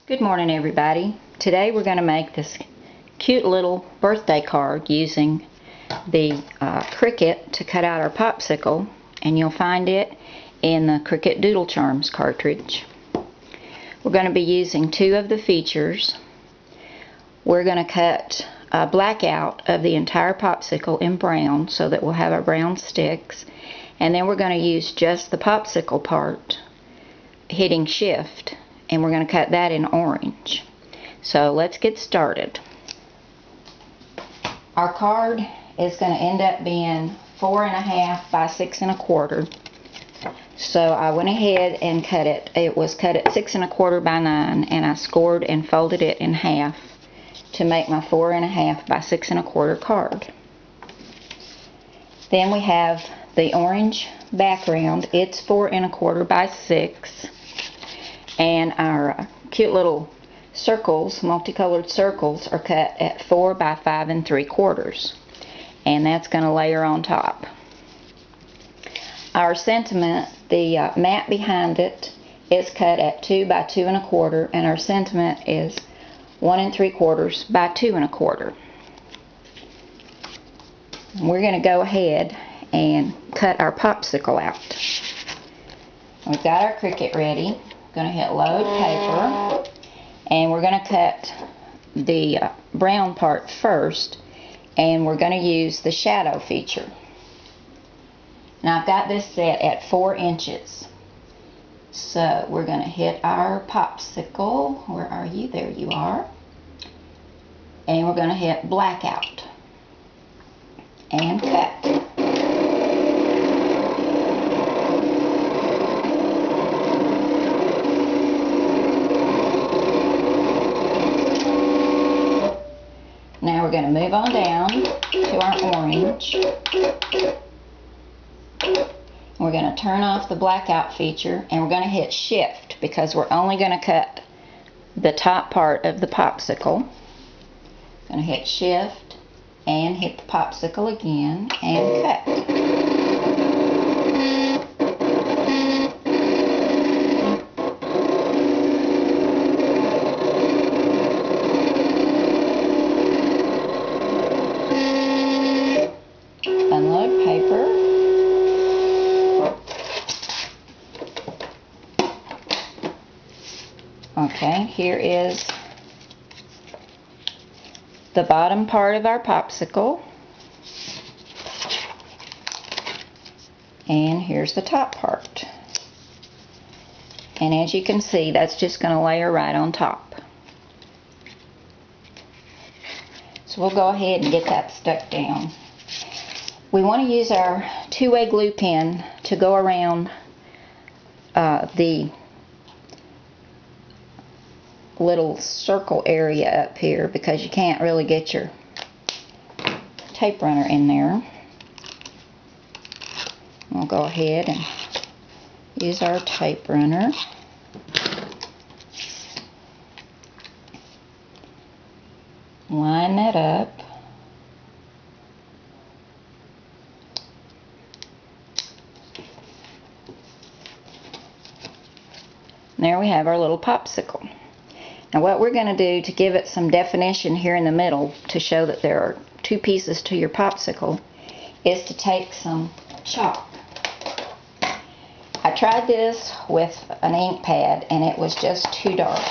Good morning, everybody. Today we're going to make this cute little birthday card using the Cricut to cut out our popsicle, and you'll find it in the Cricut Doodle Charms cartridge. We're going to be using two of the features. We're going to cut a blackout of the entire popsicle in brown so that we'll have our brown sticks, and then we're going to use just the popsicle part hitting shift, and we're going to cut that in orange. So let's get started. Our card is going to end up being 4.5 by 6 1/4. So I went ahead and cut it. It was cut at 6 1/4 by 9, and I scored and folded it in half to make my 4.5 by 6 1/4 card. Then we have the orange background. It's 4 1/4 by 6. And our cute little circles, multicolored circles, are cut at 4 by 5 3/4, and that's going to layer on top. Our sentiment, the mat behind it, is cut at 2 by 2 1/4, and our sentiment is 1 3/4 by 2 1/4. We're going to go ahead and cut our popsicle out. We've got our Cricut ready. Going to hit load paper, and we're going to cut the brown part first, and we're going to use the shadow feature. Now I've got this set at 4 inches, so we're going to hit our popsicle. Where are you? There you are. And we're going to hit blackout and cut. Now we're going to move on down to our orange. We're going to turn off the blackout feature, and we're going to hit shift because we're only going to cut the top part of the popsicle. Going to hit shift and hit the popsicle again and cut. Unload paper. Okay, here is the bottom part of our popsicle, and here's the top part. And as you can see, that's just going to layer right on top. So we'll go ahead and get that stuck down. We want to use our two-way glue pen to go around the little circle area up here because you can't really get your tape runner in there. We'll go ahead and use our tape runner. Line that up. There we have our little popsicle. Now what we're going to do to give it some definition here in the middle to show that there are two pieces to your popsicle is to take some chalk. I tried this with an ink pad and it was just too dark.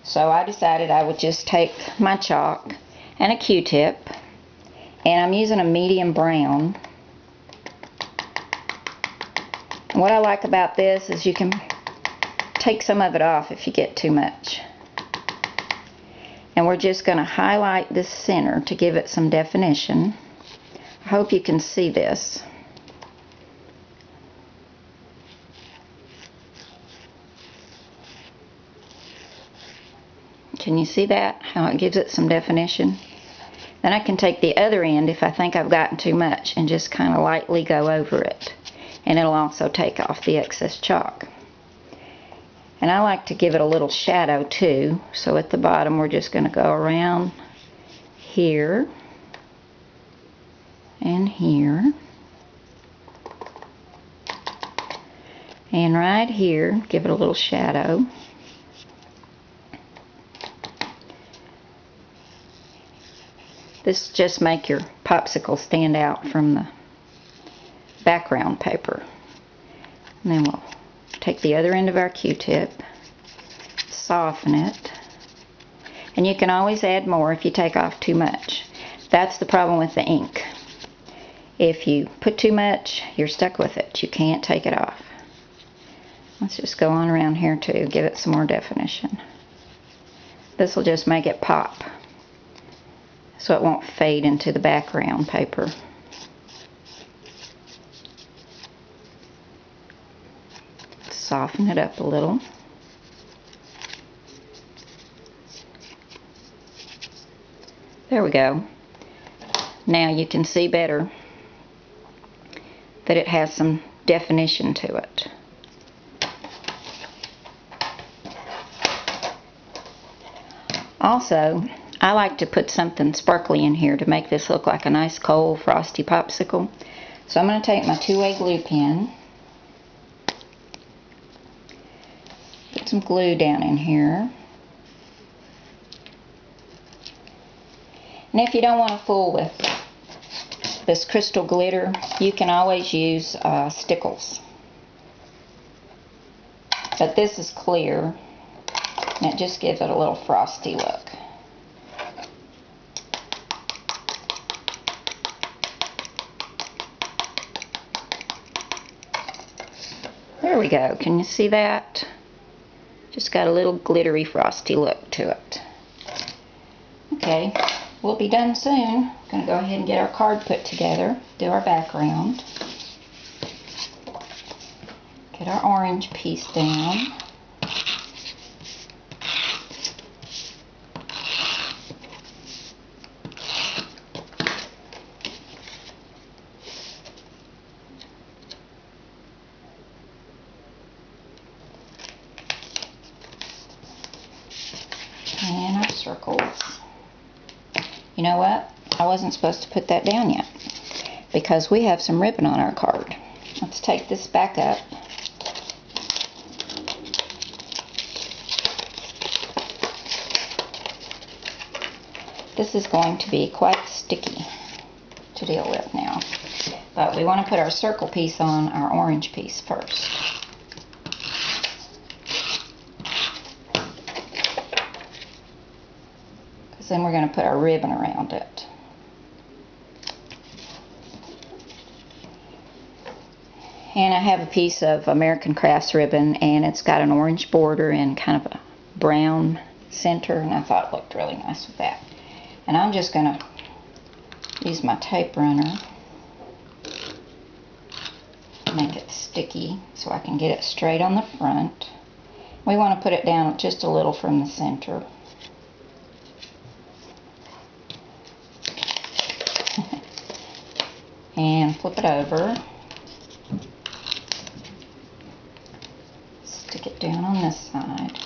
So I decided I would just take my chalk and a Q-tip, and I'm using a medium brown. And what I like about this is you can take some of it off if you get too much. And we're just going to highlight this center to give it some definition. I hope you can see this. Can you see that? How it gives it some definition? Then I can take the other end if I think I've gotten too much and just kind of lightly go over it. And it'll also take off the excess chalk. And I like to give it a little shadow too, so at the bottom we're just going to go around here and here and right here, give it a little shadow. This just make your popsicle stand out from the background paper. And then we'll take the other end of our Q-tip, soften it, and you can always add more if you take off too much. That's the problem with the ink. If you put too much, you're stuck with it. You can't take it off. Let's just go on around here too, give it some more definition. This will just make it pop, so it won't fade into the background paper. Soften it up a little. There we go. Now you can see better that it has some definition to it. Also, I like to put something sparkly in here to make this look like a nice cold frosty popsicle. So I'm going to take my 2-way glue pen, put some glue down in here. And if you don't want to fool with this crystal glitter, you can always use stickles. But this is clear, and it just gives it a little frosty look. There we go. Can you see that? Just got a little glittery frosty look to it. Okay, we'll be done soon. Going to go ahead and get our card put together, do our background. Get our orange piece down. And our circles. You know what? I wasn't supposed to put that down yet because we have some ribbon on our card. Let's take this back up. This is going to be quite sticky to deal with now. But we want to put our circle piece on our orange piece first. Then we're going to put our ribbon around it. And I have a piece of American Crafts ribbon, and it's got an orange border and kind of a brown center, and I thought it looked really nice with that. And I'm just going to use my tape runner to make it sticky so I can get it straight on the front. We want to put it down just a little from the center. And flip it over. Stick it down on this side.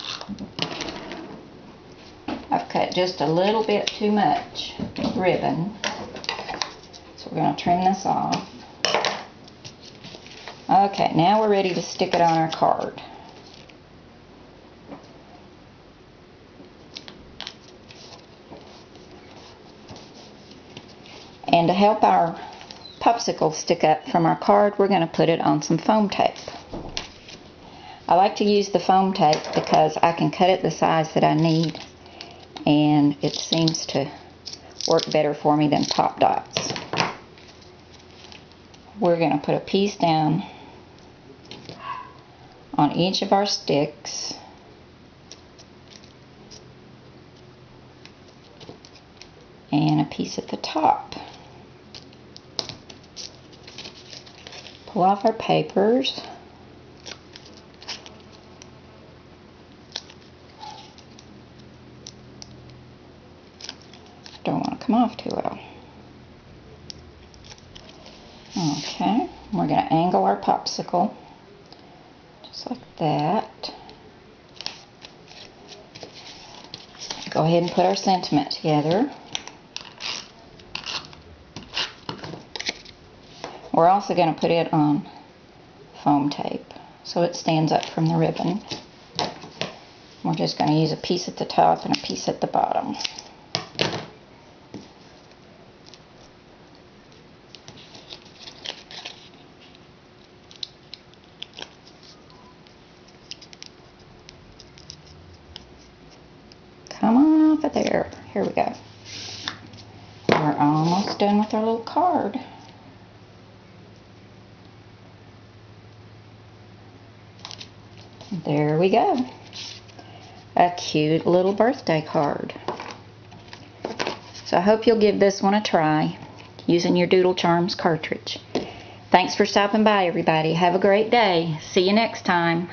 I've cut just a little bit too much ribbon, so we're going to trim this off. Okay, now we're ready to stick it on our card. And to help our popsicle stick up from our card, we're going to put it on some foam tape. I like to use the foam tape because I can cut it the size that I need, and it seems to work better for me than pop dots. We're going to put a piece down on each of our sticks. And a piece at the top. Pull off our papers. Don't want to come off too well. Okay, we're going to angle our popsicle just like that. Go ahead and put our sentiment together. We're also going to put it on foam tape so it stands up from the ribbon. We're just going to use a piece at the top and a piece at the bottom. Here we go. We're almost done with our little card. There we go. A cute little birthday card. So I hope you'll give this one a try using your Doodle Charms cartridge. Thanks for stopping by, everybody. Have a great day. See you next time.